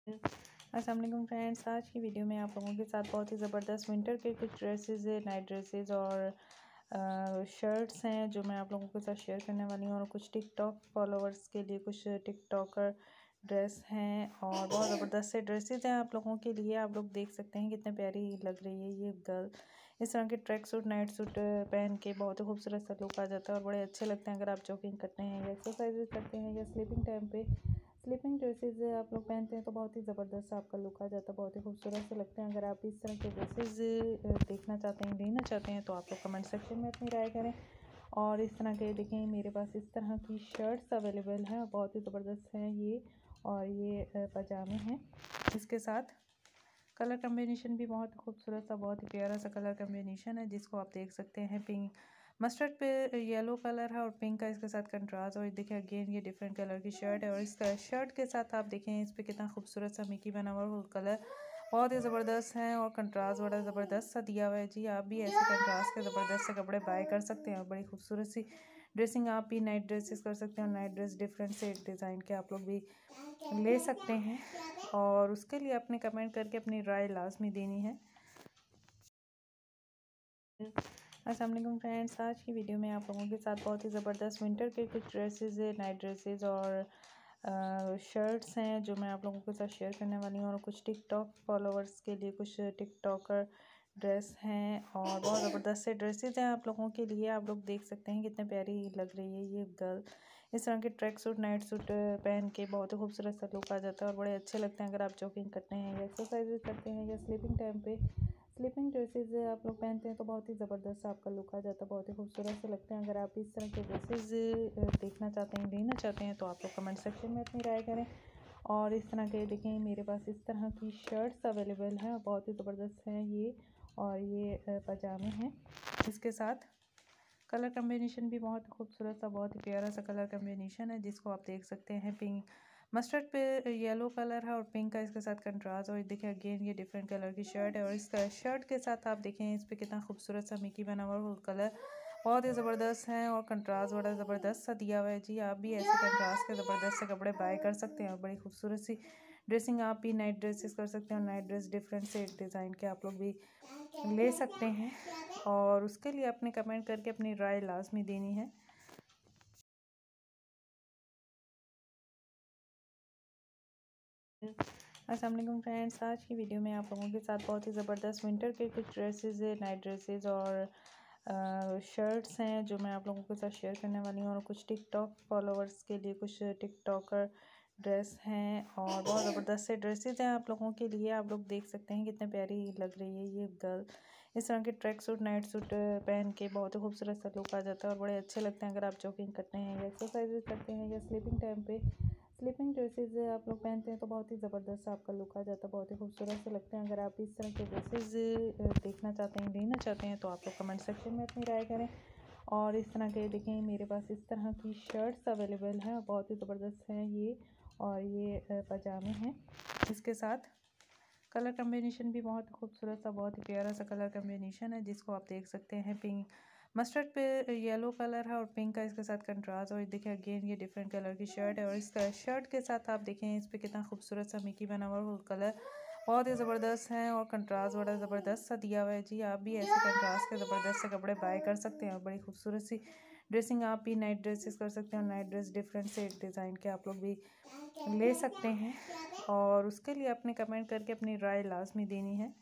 अस्सलाम वालेकुम फ्रेंड्स, आज की वीडियो में आप लोगों के साथ बहुत ही ज़बरदस्त विंटर के कुछ ड्रेसेस है, नाइट ड्रेसेस और शर्ट्स हैं जो मैं आप लोगों के साथ शेयर करने वाली हूँ। और कुछ टिकटॉक फॉलोअर्स के लिए कुछ टिकटॉकर ड्रेस हैं और बहुत ज़बरदस्त से ड्रेसेस हैं आप लोगों के लिए। आप लोग देख सकते हैं कितने प्यारी लग रही है ये गर्ल। इस तरह के ट्रैक सूट, नाइट सूट पहन के बहुत ही खूबसूरत सा लुक आ जाता है और बड़े अच्छे लगते हैं अगर आप जॉगिंग करते हैं या एक्सरसाइज करते हैं या स्लीपिंग टाइम पे स्लीपिंग ड्रेसेस आप लोग पहनते हैं तो बहुत ही ज़बरदस्त आपका लुक आ जाता है, बहुत ही खूबसूरत से लगते हैं। अगर आप इस तरह के ड्रेसेस देखना चाहते हैं, लेना चाहते हैं तो आप लोग कमेंट सेक्शन में अपनी राय करें। और इस तरह के देखें, मेरे पास इस तरह की शर्ट्स अवेलेबल हैं, बहुत ही ज़बरदस्त हैं ये। और ये पजामे हैं, इसके साथ कलर कम्बिनेशन भी बहुत खूबसूरत सा, बहुत ही प्यारा सा कलर कम्बिनेशन है जिसको आप देख सकते हैं। पिंक मस्टर्ड पे येलो कलर है और पिंक का इसके साथ कंट्रास्ट। और देखिए अगेन ये डिफरेंट कलर की शर्ट है और इसका शर्ट के साथ आप देखें इस पर कितना खूबसूरत सा मिकी बना हुआ है। कलर बहुत ही ज़बरदस्त है और कंट्रास्ट बड़ा ज़बरदस्त सा दिया हुआ है जी। आप भी ऐसे कंट्रास्ट के ज़बरदस्त से कपड़े बाय कर सकते हैं और बड़ी खूबसूरत सी ड्रेसिंग आप भी नाइट ड्रेसेस कर सकते हैं। और नाइट ड्रेस डिफरेंट से डिज़ाइन के आप लोग भी ले सकते हैं और उसके लिए अपने कमेंट करके अपनी राय लाजमी देनी है। अस्सलाम वालेकुम फ्रेंड्स, आज की वीडियो में आप लोगों के साथ बहुत ही ज़बरदस्त विंटर के कुछ ड्रेसेस है, नाइट ड्रेसेस और शर्ट्स हैं जो मैं आप लोगों के साथ शेयर करने वाली हूँ। और कुछ टिकटॉक फॉलोअर्स के लिए कुछ टिकटॉकर ड्रेस हैं और बहुत ज़बरदस्त से ड्रेसेस हैं आप लोगों के लिए। आप लोग देख सकते हैं कितने प्यारी लग रही है ये गर्ल। इस तरह के ट्रैक सूट, नाइट सूट पहन के बहुत ही खूबसूरत सा लुक आ जाता है और बड़े अच्छे लगते हैं अगर आप जॉगिंग करते हैं या एक्सरसाइज करते हैं या स्लीपिंग टाइम पे स्लीपिंग ड्रेसेस आप लोग पहनते हैं तो बहुत ही ज़बरदस्त आपका लुक आ जाता है, बहुत ही खूबसूरत से लगते हैं। अगर आप इस तरह के ड्रेसेस देखना चाहते हैं, लेना चाहते हैं तो आप लोग कमेंट सेक्शन में अपनी राय करें। और इस तरह के देखें, मेरे पास इस तरह की शर्ट्स अवेलेबल हैं, बहुत ही ज़बरदस्त हैं ये। और ये पजामे हैं, इसके साथ कलर कम्बिनेशन भी बहुत खूबसूरत सा, बहुत ही प्यारा सा कलर कम्बिनेशन है जिसको आप देख सकते हैं। पिंक मस्टर्ड पे येलो कलर है और पिंक का इसके साथ कंट्रास्ट। और देखिए अगेन ये डिफरेंट कलर की शर्ट है और इसका शर्ट के साथ आप देखें इस पर कितना खूबसूरत सा मिकी बना हुआ है। कलर बहुत ही ज़बरदस्त है और कंट्रास्ट बड़ा ज़बरदस्त सा दिया हुआ है जी। आप भी ऐसे कंट्रास्ट के ज़बरदस्त से कपड़े बाय कर सकते हैं और बड़ी खूबसूरत सी ड्रेसिंग आप भी नाइट ड्रेसेस कर सकते हैं। और नाइट ड्रेस डिफरेंट से डिज़ाइन के आप लोग भी ले सकते हैं और उसके लिए अपने कमेंट करके अपनी राय लाजमी देनी है। अस्सलाम वालेकुम फ्रेंड्स, आज की वीडियो में आप लोगों के साथ बहुत ही ज़बरदस्त विंटर के कुछ ड्रेसेस है, नाइट ड्रेसेस और शर्ट्स हैं जो मैं आप लोगों के साथ शेयर करने वाली हूँ। और कुछ टिकटॉक फॉलोअर्स के लिए कुछ टिकटॉकर ड्रेस हैं और बहुत ज़बरदस्त से ड्रेसेस हैं आप लोगों के लिए। आप लोग देख सकते हैं कितने प्यारी लग रही है ये गर्ल। इस तरह के ट्रैक सूट, नाइट सूट पहन के बहुत ही खूबसूरत सा लुक आ जाता है और बड़े अच्छे लगते हैं अगर आप जॉगिंग करते हैं या एक्सरसाइज करते हैं या स्लीपिंग टाइम पे स्लीपिंग ड्रेसेस आप लोग पहनते हैं तो बहुत ही ज़बरदस्त आपका लुक आ जाता है, बहुत ही खूबसूरत से लगते हैं। अगर आप इस तरह के ड्रेसेस देखना चाहते हैं, लेना चाहते हैं तो आप लोग कमेंट सेक्शन में अपनी राय करें। और इस तरह के देखें, मेरे पास इस तरह की शर्ट्स अवेलेबल हैं, बहुत ही ज़बरदस्त हैं ये। और ये पजामे हैं, इसके साथ कलर कम्बिनेशन भी बहुत खूबसूरत सा, बहुत ही प्यारा सा कलर कम्बिनेशन है जिसको आप देख सकते हैं। पिंक मस्टर्ड पे येलो कलर है और पिंक का इसके साथ कंट्रास्ट। और देखिए अगेन ये डिफरेंट कलर की शर्ट है और इसका शर्ट के साथ आप देखें इस पर कितना खूबसूरत सा मिकी बना हुआ है। कलर बहुत ही ज़बरदस्त है और कंट्रास्ट बड़ा ज़बरदस्त सा दिया हुआ है जी। आप भी ऐसे कंट्रास्ट के ज़बरदस्त से कपड़े बाय कर सकते हैं और बड़ी खूबसूरत सी ड्रेसिंग आप भी नाइट ड्रेसेस कर सकते हैं। और नाइट ड्रेस डिफरेंट से डिज़ाइन के आप लोग भी ले सकते हैं और उसके लिए अपने कमेंट करके अपनी राय लाजमी देनी है।